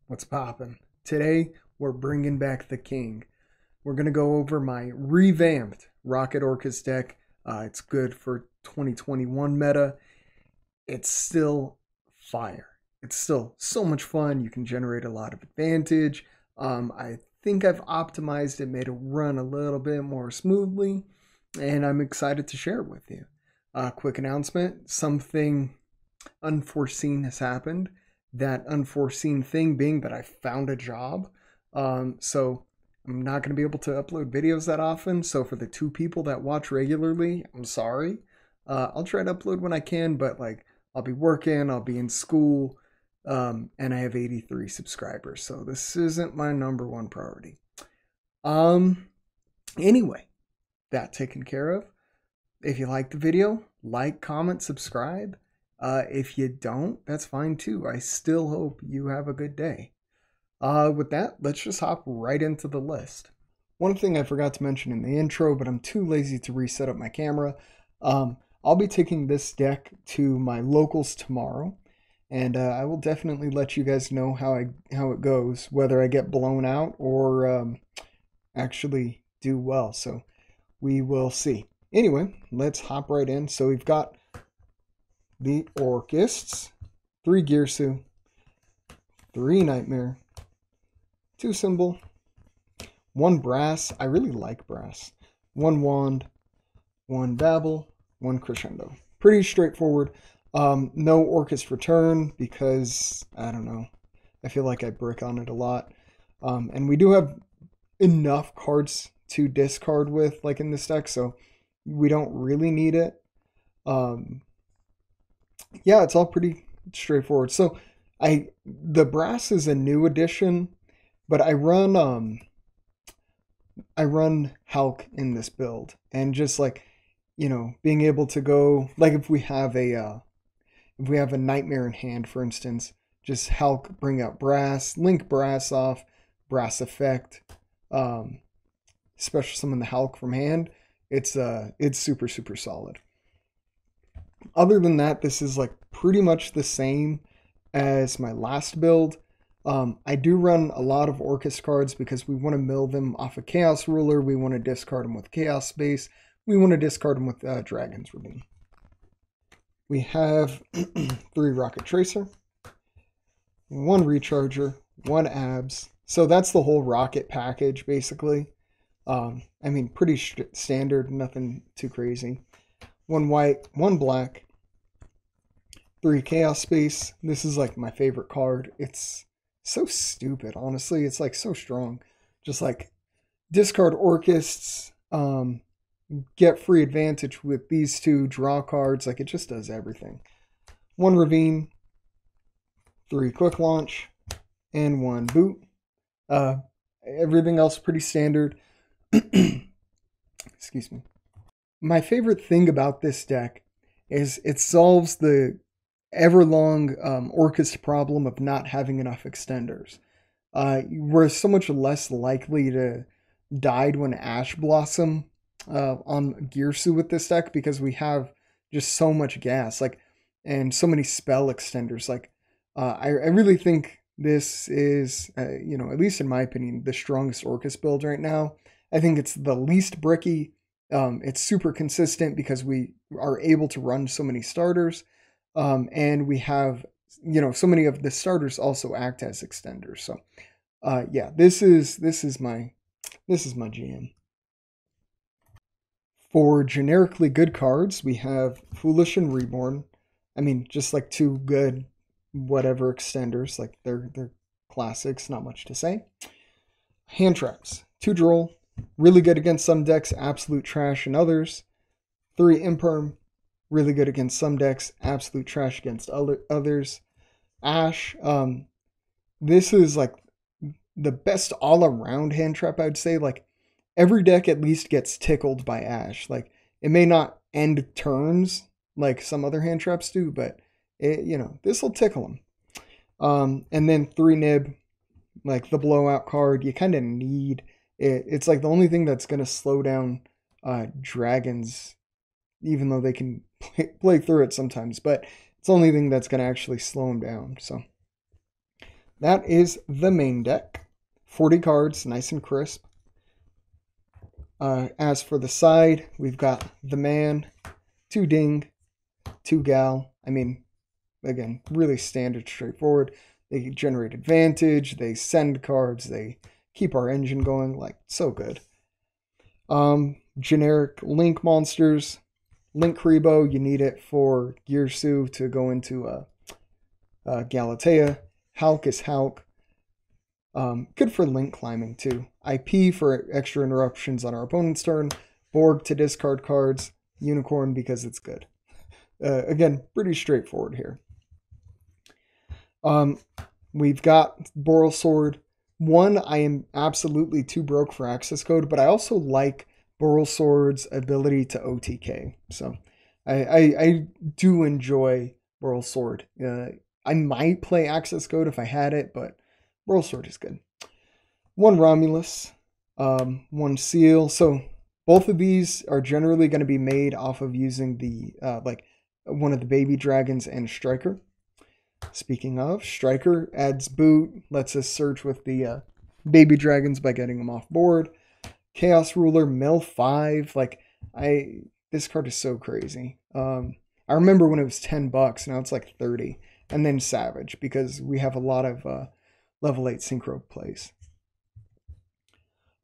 What's poppin'? Today, we're bringing back the king. We're going to go over my revamped Rokket Orcust deck. It's good for 2021 meta. It's still fire. It's still so much fun. You can generate a lot of advantage. I think I've optimized it, made it run a little bit more smoothly, and I'm excited to share it with you. Quick announcement, something unforeseen has happened. That unforeseen thing being that I found a job. So I'm not going to be able to upload videos that often. So for the 2 people that watch regularly, I'm sorry. I'll try to upload when I can, but like I'll be working, I'll be in school, and I have 83 subscribers. So this isn't my #1 priority. Anyway, that taken care of. If you like the video, like, comment, subscribe. If you don't, that's fine too. I still hope you have a good day. With that, let's just hop right into the list. One thing I forgot to mention in the intro, but I'm too lazy to reset up my camera. I'll be taking this deck to my locals tomorrow, and I will definitely let you guys know how it goes, whether I get blown out or actually do well. So we will see. Anyway, let's hop right in. So we've got the Orcusts, 3 Girsu, 3 Nightmare, 2 Symbol, 1 Brass. I really like Brass. 1 Wand, 1 Babel, 1 Crescendo. Pretty straightforward. No Orcust Return because, I don't know, I feel like I brick on it a lot. And we do have enough cards to discard with, like in this deck, so we don't really need it. Yeah, it's all pretty straightforward. So the Brass is a new addition, but I run Hulk in this build, and just like, you know, being able to go, like if we have a Nightmare in hand, for instance, just Hulk, bring out Brass, link Brass off, Brass effect, special summon the Hulk from hand. It's super solid. Other than that, this is like pretty much the same as my last build. I do run a lot of Orcust cards because we want to mill them off a Chaos Ruler. We want to discard them with Chaos Space. We want to discard them with Dragon's Ravine. We have 3 Rocket Tracer, 1 Recharger, 1 Abs. So that's the whole Rocket package, basically. I mean, pretty standard, nothing too crazy. 1 white, 1 black, 3 Chaos Space. This is like my favorite card. It's so stupid, honestly. It's like so strong. Just like discard Orcusts, get free advantage with these 2, draw cards. Like it just does everything. 1 Ravine, 3 Quick Launch, and 1 Boot. Everything else pretty standard. Excuse me. My favorite thing about this deck is it solves the ever-long Orcust problem of not having enough extenders. We're so much less likely to die to an Ash Blossom on Girsu with this deck because we have just so much gas, like, and so many spell extenders. Like, I really think this is, you know, at least in my opinion, the strongest Orcust build right now. I think it's the least bricky. It's super consistent because we are able to run so many starters, and we have, you know, so many of the starters also act as extenders. So, yeah, this is my GM. For generically good cards, we have Foolish and Reborn. I mean, just like 2 good whatever extenders, like they're classics, not much to say. Hand Traps, 2 Droll. Really good against some decks, absolute trash in others. 3 Imperm, really good against some decks, absolute trash against others. Ash, this is like the best all-around hand trap, I'd say. Like every deck at least gets tickled by Ash. Like it may not end turns like some other hand traps do, but it, you know, this will tickle them. And then 3 Nib, like the blowout card, you kind of need. It's like the only thing that's going to slow down dragons, even though they can play through it sometimes, but it's the only thing that's going to actually slow them down. So That is the main deck. 40 cards, nice and crisp. As for the side, we've got the man, 2 ding, 2 gal. I mean, again, really standard, straightforward. They generate advantage, they send cards, they keep our engine going, like, so good. Generic Link monsters. Link Karibo, you need it for Girsu to go into Galatea. Hulk is Hulk. Good for link climbing too. IP for extra interruptions on our opponent's turn. Borg to discard cards. Unicorn because it's good. Again, pretty straightforward here. We've got Boral Sword. One, I am absolutely too broke for access code, but I also like Boral Sword's ability to OTK. So I do enjoy Boral Sword. I might play access code if I had it, but Boral Sword is good. 1 Romulus, 1 Seal. So both of these are generally going to be made off of using the like one of the baby dragons and Striker. Speaking of, Striker adds boot, lets us search with the baby dragons by getting them off board. Chaos Ruler, mill 5. Like, this card is so crazy. I remember when it was $10, now it's like 30. And then Savage, because we have a lot of level 8 synchro plays.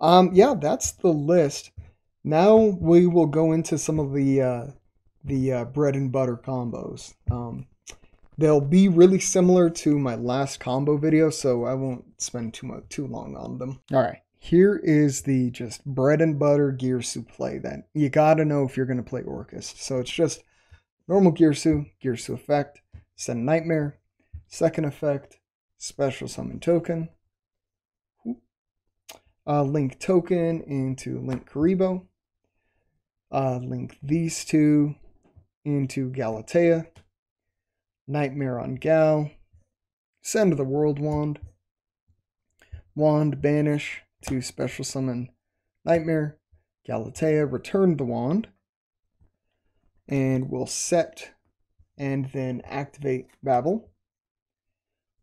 Yeah, that's the list. Now we will go into some of the bread and butter combos. They'll be really similar to my last combo video, so I won't spend too long on them. All right, here is the just bread and butter Girsu play that you gotta know if you're gonna play Orcust. So it's just normal Girsu effect, send Nightmare, second effect, special summon token, link token into Link Karibo, link these two into Galatea, Nightmare on Gal, send the World Wand, Wand banish to special summon Nightmare, Galatea, return the wand, and we'll set and then activate Babel.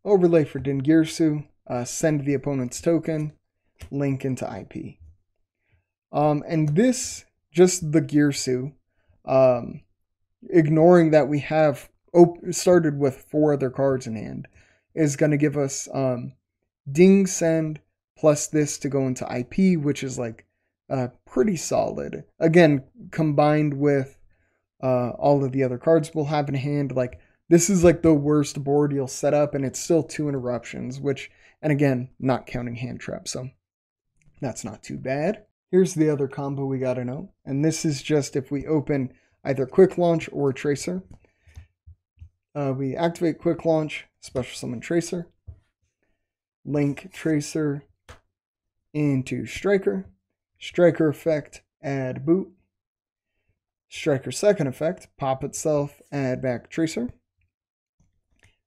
Overlay for Dingirsu, send the opponent's token, link into IP. And this, just the Girsu, ignoring that we have started with 4 other cards in hand, is going to give us Ding Send plus this to go into IP, which is like pretty solid. Again, combined with all of the other cards we'll have in hand, like this is like the worst board you'll set up, and it's still 2 interruptions, which, and again, not counting hand trap, so that's not too bad. Here's the other combo we gotta know, and this is just if we open either Quick Launch or Tracer. We activate Quick Launch, special summon Tracer, link Tracer into Striker, Striker effect, add boot, Striker second effect, pop itself, add back Tracer,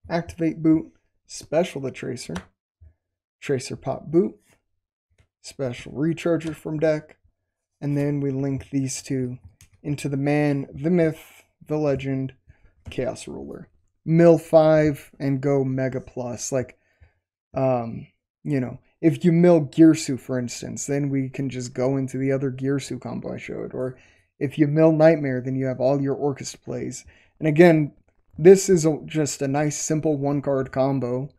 activate boot, special the Tracer, Tracer pop boot, special recharger from deck, and then we link these two into the man, the myth, the legend, Chaos Ruler. Mill 5 and go Mega Plus. Like, you know, if you mill Girsu, for instance, then we can just go into the other Girsu combo I showed. Or if you mill Nightmare, then you have all your Orcust plays. And again, this is just a nice, simple 1-card combo.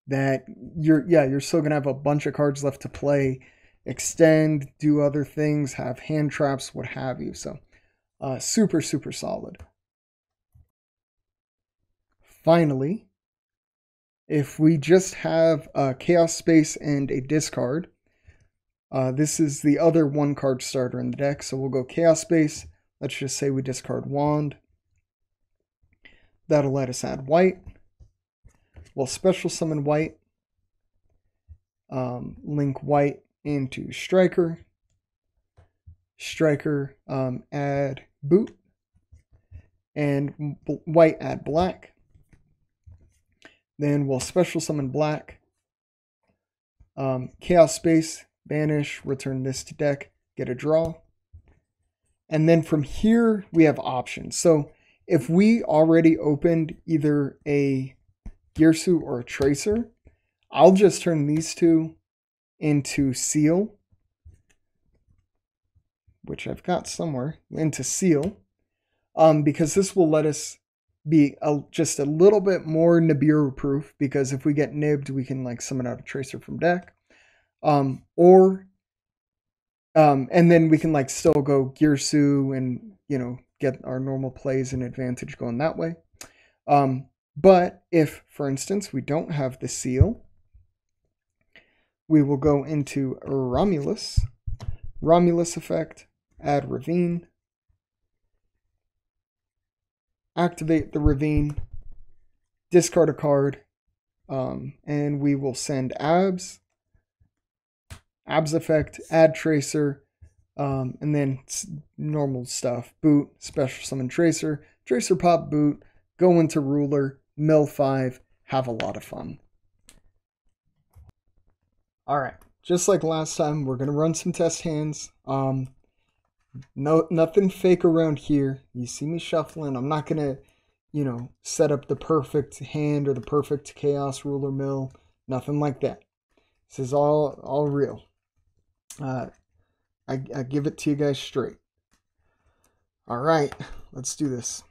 That you're still gonna have a bunch of cards left to play, extend, do other things, have hand traps, what have you. So super solid. Finally, if we just have a Chaos Space and a discard, this is the other 1-card starter in the deck. So we'll go Chaos Space. Let's just say we discard Wand. That'll let us add white. We'll special summon white. Link white into Striker. Striker, add boot. And white add black. Then we'll special summon black. Chaos Space, banish, return this to deck, get a draw. And then from here, we have options. So if we already opened either a Girsu or a Tracer. I'll just turn these two into Seal, which I've got somewhere, into Seal, because this will let us be just a little bit more Nibiru proof, because if we get nibbed, we can like summon out a Tracer from deck. And then we can like still go Girsu and, you know, get our normal plays and advantage going that way. But if, for instance, we don't have the Seal, we will go into Romulus. Romulus effect, add Ravine. Activate the Ravine, discard a card, and we will send Abs. Abs effect, add Tracer, and then normal stuff. Boot, special summon Tracer, Tracer pop boot, go into Ruler, mill 5, have a lot of fun. Alright, just like last time, we're going to run some test hands. Nothing fake around here. You see me shuffling. I'm not going to, you know, set up the perfect hand or the perfect Chaos Ruler mill. Nothing like that. This is all real. I give it to you guys straight. Alright, let's do this.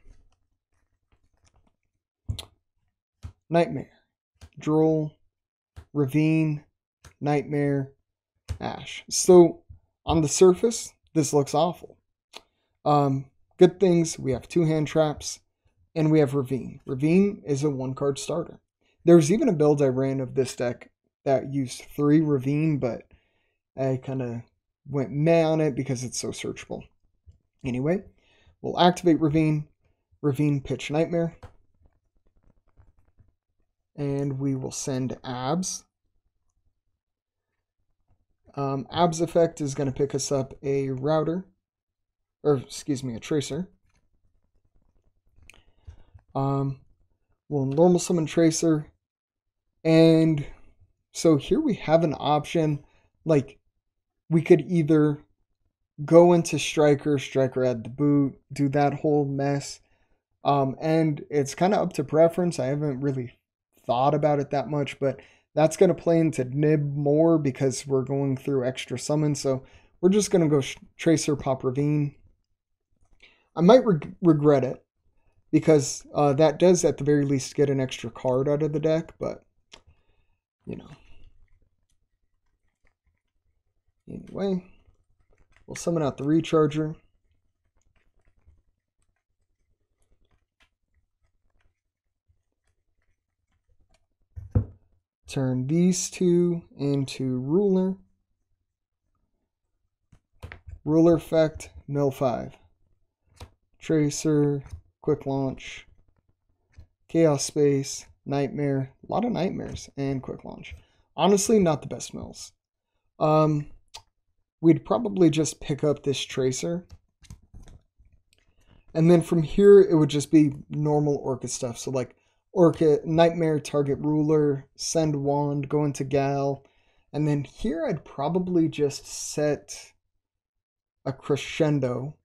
Nightmare, Droll, Ravine, Nightmare, Ash. So, on the surface, this looks awful. Good things, we have 2 hand traps, and we have Ravine. Ravine is a 1-card starter. There's even a build I ran of this deck that used 3 Ravine, but I kind of went meh on it because it's so searchable. Anyway, we'll activate Ravine, Ravine pitch Nightmare, and we will send Abs. Abs effect is going to pick us up a Router, or excuse me, a Tracer. We'll normal summon Tracer, and so here we have an option. Like, we could either go into Striker add the boot, do that whole mess, and it's kind of up to preference. I haven't really thought about it that much, but that's going to play into Nib more because we're going through extra summons. So we're just going to go Tracer, pop Ravine. I might regret it because that does at the very least get an extra card out of the deck, but you know. Anyway, we'll summon out the Recharger. Turn these 2 into Ruler. Ruler effect, mill 5. Tracer, quick launch, Chaos Space, Nightmare, a lot of Nightmares, and quick launch. Honestly, not the best mills. We'd probably just pick up this Tracer. And then from here, it would just be normal Orcust stuff. So like Orcust, Nightmare, target Ruler, send Wand, go into Gal. And then here I'd probably just set a Crescendo.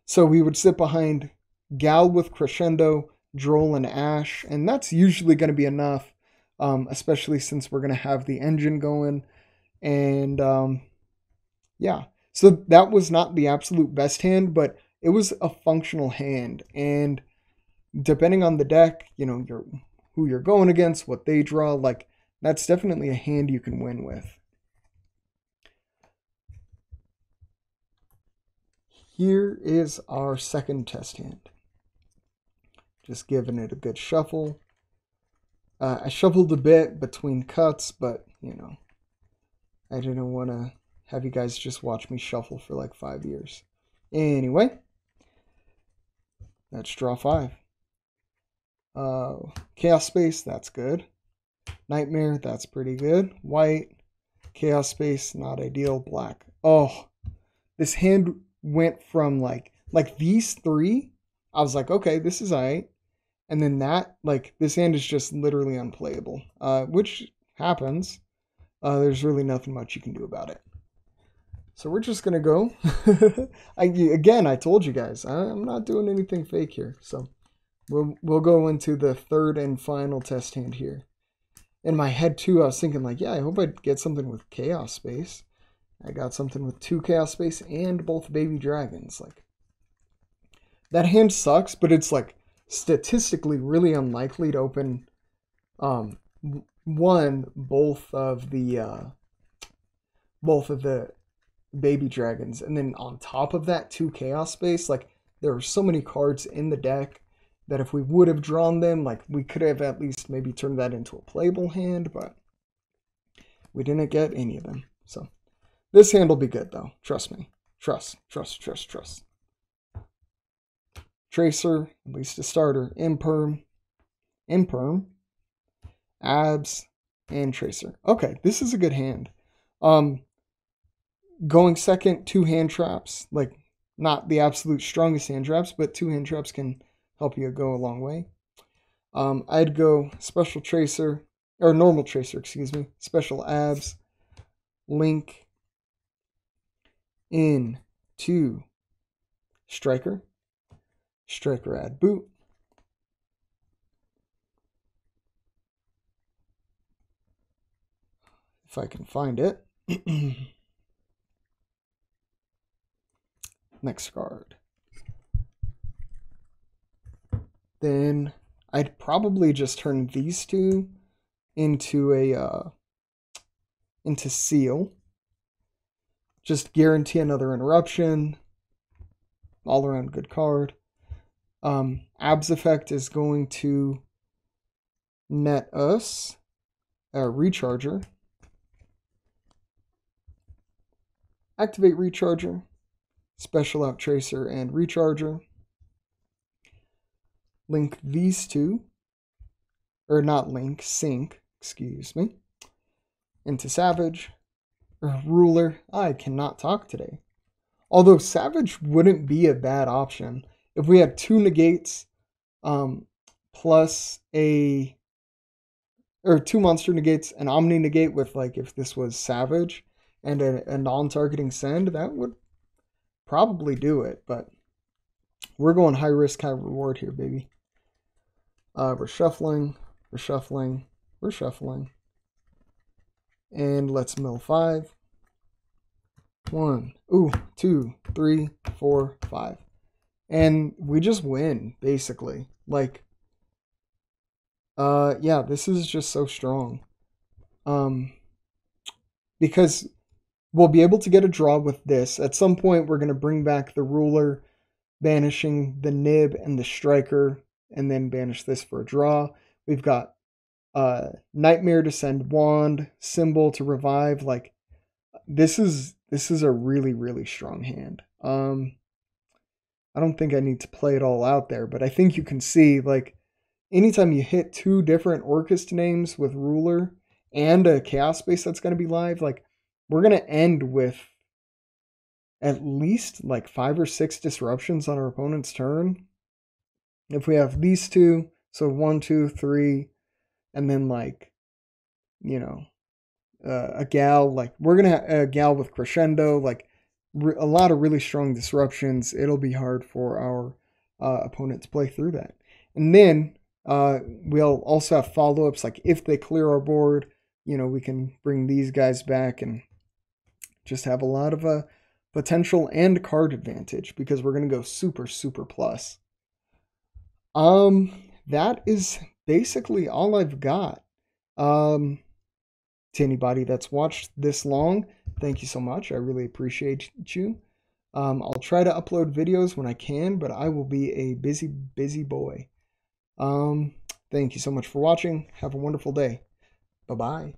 So we would sit behind Gal with Crescendo, Droll, and Ash. And that's usually going to be enough, especially since we're going to have the engine going. And yeah, so that was not the absolute best hand, but it was a functional hand. And depending on the deck, you know, who you're going against, what they draw, like, that's definitely a hand you can win with. Here is our second test hand. Just giving it a good shuffle. I shuffled a bit between cuts, but, you know, I didn't want to have you guys just watch me shuffle for like 5 years. Anyway, let's draw 5. Chaos Space, that's good. Nightmare, that's pretty good. White, Chaos Space, not ideal. Black. Oh, this hand went from like these 3. I was like, okay, this is alright. And then that, like, this hand is just literally unplayable, which happens. There's really nothing much you can do about it. So we're just going to go. Again, I told you guys, I'm not doing anything fake here. So we'll go into the third and final test hand here. in my head too, I was thinking like, yeah, I hope I'd get something with Chaos Space. I got something with 2 Chaos Space and both baby dragons. Like, that hand sucks, but it's like statistically really unlikely to open both of the baby dragons, and then on top of that 2 Chaos Space. Like, there are so many cards in the deck that if we would have drawn them, like, we could have at least maybe turned that into a playable hand, but we didn't get any of them. So this hand will be good though. Trust me. Trust. Tracer, at least a starter. Imperm, Abs, and Tracer. Okay, this is a good hand. Going second, 2 hand traps. Like, not the absolute strongest hand traps, but 2 hand traps can help you go a long way. I'd go Special Tracer, or Normal Tracer, excuse me. Special Abs. Link into Striker. Striker add boot. If I can find it. Next card. Then I'd probably just turn these 2 into into Seal. Just guarantee another interruption. All around good card. Abs effect is going to net us a Recharger. Activate Recharger. Special out Tracer and Recharger. Link these 2, or not link, sync, excuse me, into Savage, or Ruler. I cannot talk today. Although Savage wouldn't be a bad option if we had 2 negates, plus or 2 monster negates, an Omni negate with, like, if this was Savage and a non-targeting send, that would probably do it. But we're going high risk, high reward here, baby. We're shuffling. And let's mill 5. 1, 2, 3, 4, 5. And we just win, basically. Like, yeah, this is just so strong. Because we'll be able to get a draw with this. At some point, we're going to bring back the Ruler, banishing the Nib and the Striker, and then banish this for a draw. We've got Nightmare to send Wand, Symbol to revive. Like, this is a really, really strong hand. I don't think I need to play it all out there, but I think you can see, like, anytime you hit 2 different Orcust names with Ruler and a Chaos Space that's going to be live, like, we're going to end with at least like 5 or 6 disruptions on our opponent's turn. If we have these 2, so 1, 2, 3, and then, like, you know, a Gal, like, we're going to have a Gal with Crescendo, like, a lot of really strong disruptions. It'll be hard for our opponent to play through that. And then we'll also have follow-ups, like, if they clear our board, you know, we can bring these guys back and just have a lot of potential and card advantage, because we're going to go super, super plus. That is basically all I've got. To anybody that's watched this long, thank you so much. I really appreciate you. I'll try to upload videos when I can, but I will be a busy, busy boy. Thank you so much for watching. Have a wonderful day. Bye-bye.